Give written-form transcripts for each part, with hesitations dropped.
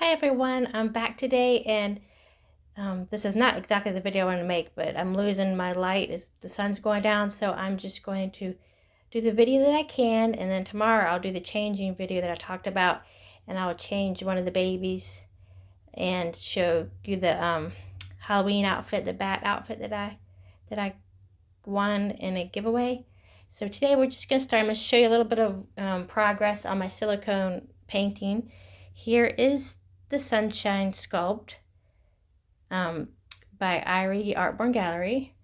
Hi everyone, I'm back today and this is not exactly the video I want to make, but I'm losing my light as the sun's going down, so I'm just going to do the video that I can, and then tomorrow I'll do the changing video that I talked about, and I'll change one of the babies and show you the Halloween outfit, the bat outfit that I won in a giveaway. So today we're just going to start. I'm going to show you a little bit of progress on my silicone painting. Here is the Sunshine Sculpt by Irie Artborn Gallery,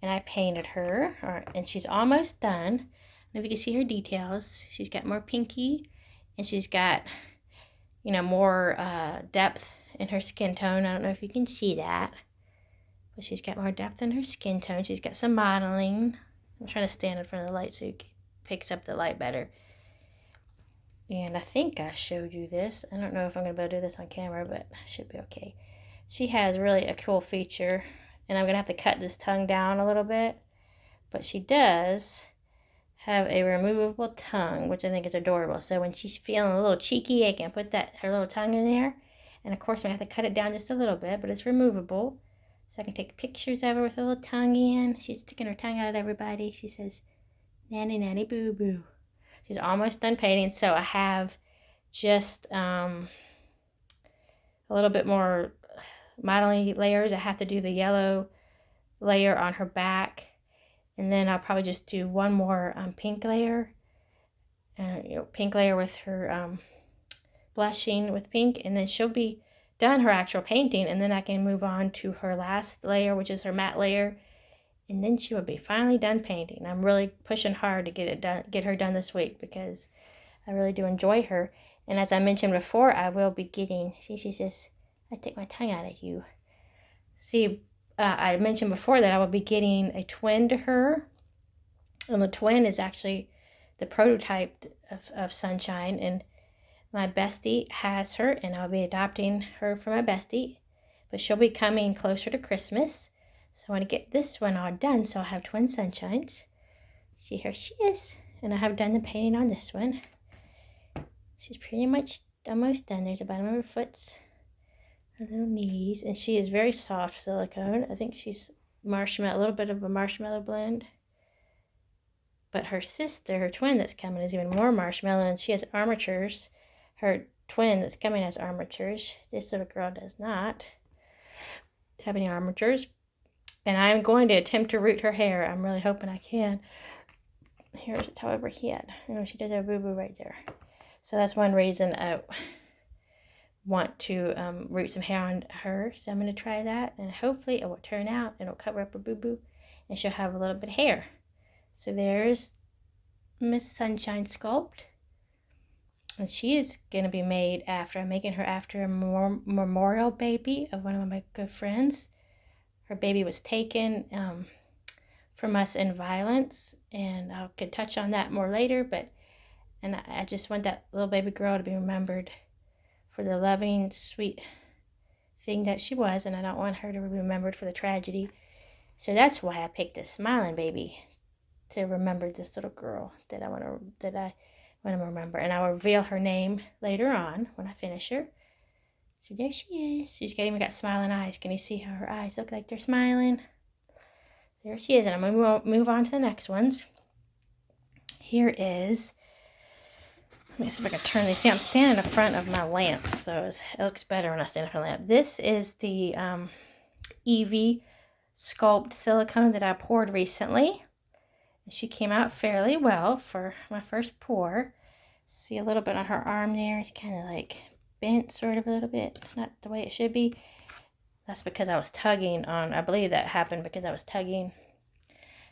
and I painted her, and she's almost done. And if you can see her details, she's got more pinky, and she's got, more depth in her skin tone. I don't know if you can see that, but she's got more depth in her skin tone. She's got some modeling. I'm trying to stand in front of the light so it picks up the light better. And I think I showed you this. I don't know if I'm going to be able to do this on camera, but it should be okay. She has really a cool feature, and I'm going to have to cut this tongue down a little bit. But she does have a removable tongue, which I think is adorable. So when she's feeling a little cheeky, I can put her little tongue in there. And of course, I'm going to have to cut it down just a little bit, but it's removable. So I can take pictures of her with a little tongue in. She's sticking her tongue out at everybody. She says, "Nanny, nanny, boo, boo." She's almost done painting, so I have just a little bit more modeling layers. I have to do the yellow layer on her back, and then I'll probably just do one more pink layer, pink layer with her blushing with pink, and then she'll be done her actual painting, and then I can move on to her last layer, which is her matte layer, and then she will be finally done painting. I'm really pushing hard to get her done this week, because I really do enjoy her. And as I mentioned before, I will be getting, see, she says, "I take my tongue out of you." See, I mentioned before that I will be getting a twin to her, and the twin is actually the prototype of Sunshine, and my bestie has her, and I'll be adopting her for my bestie, but she'll be coming closer to Christmas. So I want to get this one all done, so I'll have twin Sunshines. See, here she is, and I have done the painting on this one. She's pretty much almost done. There's the bottom of her foot, her little knees, and she is very soft silicone. I think she's marshmallow, a little bit of a marshmallow blend. But her sister, her twin that's coming, is even more marshmallow, and she has armatures. Her twin that's coming has armatures. This little girl does not have any armatures. And I'm going to attempt to root her hair. I'm really hoping I can. Here's it, however, head. She does have a boo-boo right there. So that's one reason I want to root some hair on her. So I'm going to try that, and hopefully it will turn out. It'll cover up her boo-boo, and she'll have a little bit of hair. So there's Miss Sunshine Sculpt. And she is going to be made after, I'm making her after a memorial baby of one of my good friends. Her baby was taken from us in violence, and I could touch on that more later, and I just want that little baby girl to be remembered for the loving, sweet thing that she was, and I don't want her to be remembered for the tragedy. So that's why I picked this smiling baby, to remember this little girl that I want to remember. And I'll reveal her name later on when I finish her. So there she is. She's even got smiling eyes. Can you see how her eyes look like they're smiling? There she is. And I'm going to move on to the next ones. Here is, let me see if I can turn this. See, I'm standing in front of my lamp, so it looks better when I stand in front of the lamp. This is the Evie Sculpt silicone that I poured recently. She came out fairly well for my first pour. See a little bit on her arm there. It's kind of like bent sort of a little bit. Not the way it should be. That's because I was tugging on, I believe that happened because I was tugging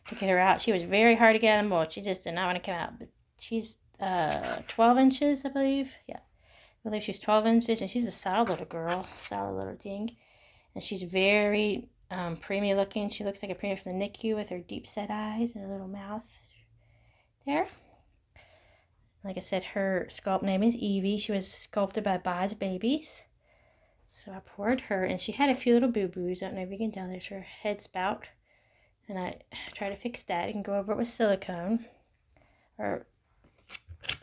to get her out. She was very hard to get out of the mold. She just did not want to come out. But she's 12 inches, I believe. Yeah, I believe she's 12 inches. And she's a solid little girl. Solid little thing. And she's very preemie looking. She looks like a preemie from the NICU with her deep set eyes and her little mouth there. Like I said, her sculpt name is Evie. She was sculpted by Boz Babies. So I poured her, and she had a few little boo-boos. I don't know if you can tell. There's her head spout. And I try to fix that. You can go over it with silicone. Or,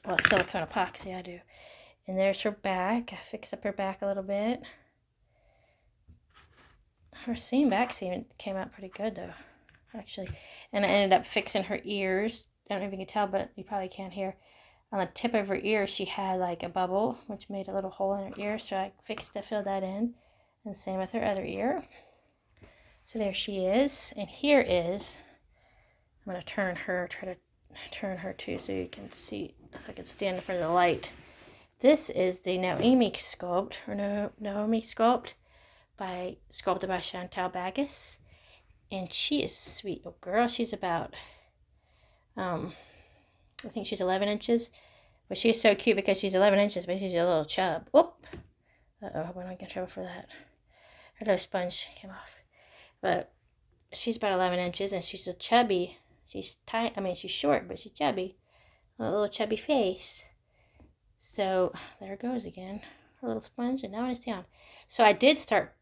well, silicone epoxy I do. And there's her back. I fixed up her back a little bit. Her back seam came out pretty good though, actually. And I ended up fixing her ears. I don't know if you can tell, but you probably can't hear. On the tip of her ear, she had like a bubble, which made a little hole in her ear. So I filled that in. And same with her other ear. So there she is. And here is, I'm going to try to turn her too so you can see, so I can stand in front of the light. This is the Naomi sculpt, sculpted by Chantal Bagus. And she is a sweet little girl. She's about, I think she's 11 inches. But she's so cute because she's 11 inches, but she's a little chub. Whoop! Uh-oh, I hope I don't get in trouble for that. Her little sponge came off. But she's about 11 inches, and she's a chubby. She's tight. I mean, she's short, but she's chubby. A little chubby face. So there it goes again. Her little sponge, and now it's down. So I did start.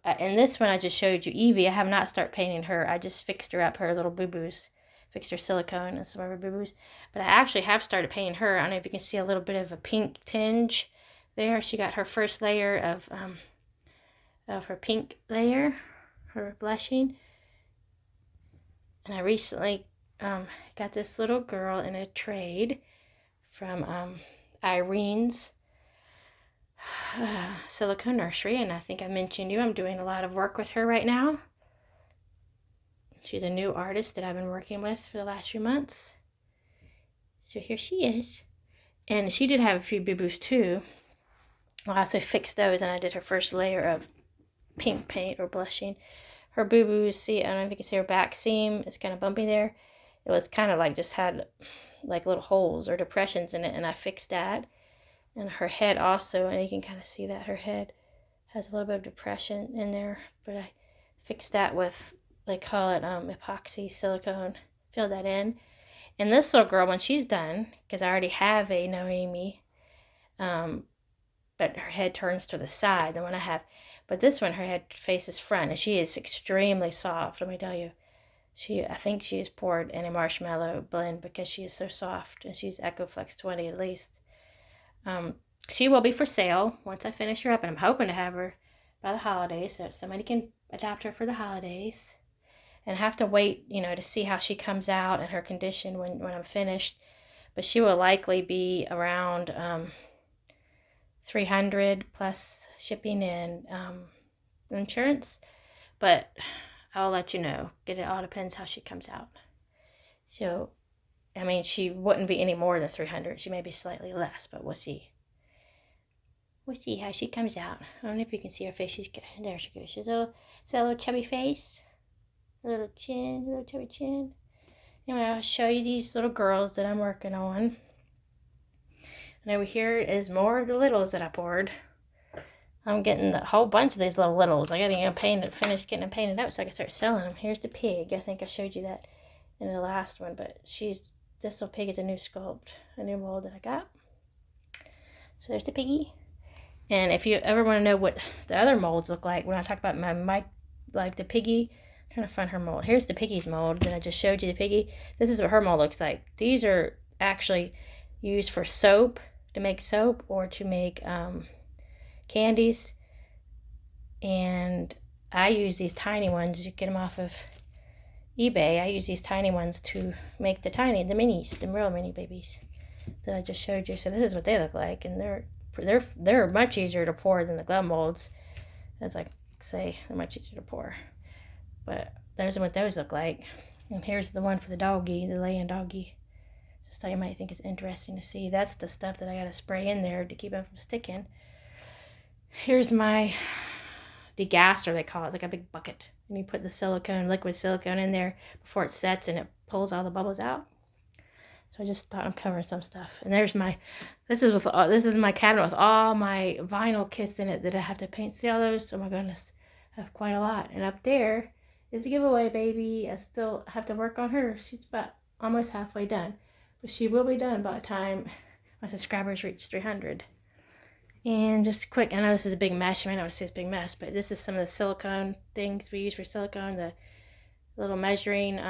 And this one I just showed you, Evie. I have not started painting her. I just fixed her up, her little boo-boos. Fixed her silicone and some of her boo-boos. But I actually have started painting her. I don't know if you can see a little bit of a pink tinge there. She got her first layer of her pink layer, her blushing. And I recently got this little girl in a trade from Irene's Silicone Nursery. And I think I mentioned you, I'm doing a lot of work with her right now. She's a new artist that I've been working with for the last few months. So here she is. And she did have a few boo-boos too. I also fixed those, and I did her first layer of pink paint or blushing. Her boo-boos, see, I don't know if you can see her back seam. It's kind of bumpy there. It was kind of like just had like little holes or depressions in it, and I fixed that. And her head also, and you can kind of see that her head has a little bit of depression in there. But I fixed that with, they call it epoxy silicone. Fill that in. And this little girl, when she's done, because I already have a Noemi, but her head turns to the side, the one I have. But this one, her head faces front, and she is extremely soft, let me tell you. I think she is poured in a marshmallow blend because she is so soft, and she's EcoFlex 20 at least. She will be for sale once I finish her up, and I'm hoping to have her by the holidays so somebody can adopt her for the holidays. And have to wait, to see how she comes out and her condition when I'm finished. But she will likely be around $300 plus shipping and insurance. But I'll let you know, because it all depends how she comes out. So, I mean, she wouldn't be any more than $300. She may be slightly less, but we'll see. We'll see how she comes out. I don't know if you can see her face. There she goes. She's a little chubby face. Little chubby chin. Anyway, I'll show you these little girls that I'm working on. And over here is more of the littles that I poured. I'm getting a whole bunch of these little littles. I gotta finish getting them painted up so I can start selling them. Here's the pig. I think I showed you that in the last one, but this little pig is a new sculpt, a new mold that I got. So there's the piggy. And if you ever want to know what the other molds look like, when I talk about like the piggy, trying to find her mold. Here's the piggy's mold that I just showed you, the piggy. This is what her mold looks like. These are actually used for soap, to make soap, or to make candies. And I use these tiny ones. You get them off of eBay. I use these tiny ones to make the minis, the real mini babies that I just showed you. So this is what they look like, and they're much easier to pour than the glove molds. As I say, they're much easier to pour. But those are what those look like. And here's the one for the doggy, the laying doggy. Just so you might think it's interesting to see. That's the stuff that I got to spray in there to keep it from sticking. Here's my degasser, they call it. It's like a big bucket. And you put the liquid silicone in there before it sets, and it pulls all the bubbles out. So I just thought I'm covering some stuff. And there's this is my cabinet with all my vinyl kits in it that I have to paint. See all those? Oh my goodness. I have quite a lot. And up there is a giveaway baby. I still have to work on her. She's about almost halfway done. But she will be done by the time my subscribers reach 300. And just quick, I know this is a big mess. You might not want to see this big mess, but this is some of the silicone things we use for silicone. The little measuring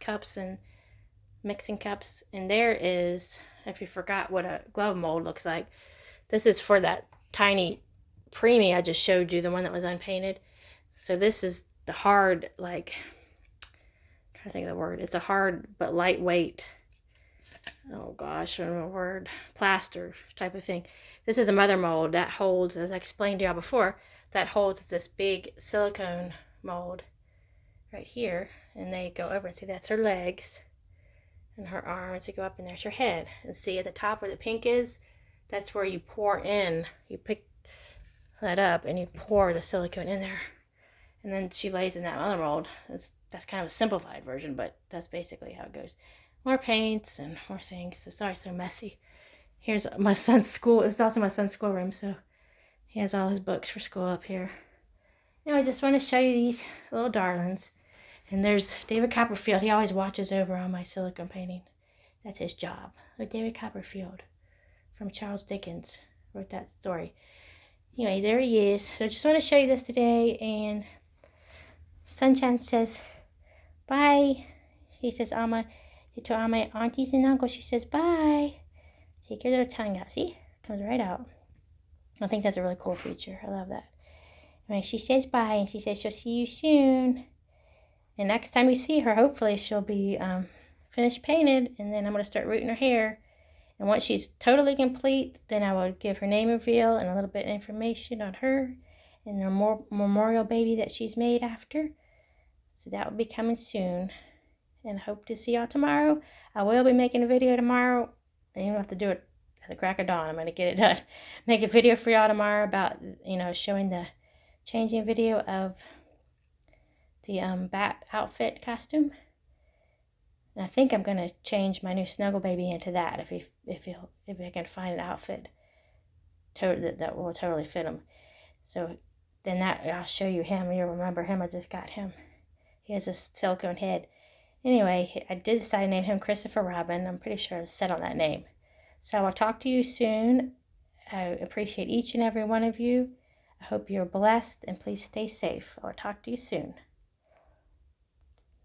cups and mixing cups. And there is if you forgot what a glove mold looks like. This is for that tiny preemie I just showed you, the one that was unpainted. So this is the hard, like, I'm trying to think of the word. It's a hard but lightweight, oh gosh, I don't know the word, plaster type of thing. This is a mother mold that holds, as I explained to y'all before, that holds this big silicone mold right here. And they go over and see that's her legs and her arms. They go up and there's her head. And see at the top where the pink is, that's where you pour in. You pick that up and you pour the silicone in there. And then she lays in that mother mold. That's kind of a simplified version, but that's basically how it goes. More paints and more things. So sorry it's so messy. Here's my son's school. It's also my son's schoolroom, so he has all his books for school up here. Anyway, I just want to show you these little darlings. And there's David Copperfield. He always watches over on my silicone painting. That's his job. David Copperfield from Charles Dickens wrote that story. Anyway, there he is. So I just want to show you this today. And Sunshine says, bye. He says, to all my aunties and uncles, she says, bye. Take your little tongue out. See? Comes right out. I think that's a really cool feature. I love that. Anyway, she says bye, and she says she'll see you soon. And next time you see her, hopefully she'll be finished painted, and then I'm going to start rooting her hair. And once she's totally complete, then I will give her name reveal and a little bit of information on her and the memorial baby that she's made after. So that will be coming soon. And I hope to see y'all tomorrow. I will be making a video tomorrow. I don't have to do it at the crack of dawn. I'm going to get it done. Make a video for y'all tomorrow about, showing the changing video of the bat outfit costume. And I think I'm going to change my new Snuggle Baby into that if I can find an outfit that will totally fit him. So then I'll show you him. You'll remember him. I just got him. He has a silicone head. Anyway, I did decide to name him Christopher Robin. I'm pretty sure I set on that name. So I'll talk to you soon. I appreciate each and every one of you. I hope you're blessed and please stay safe. I'll talk to you soon.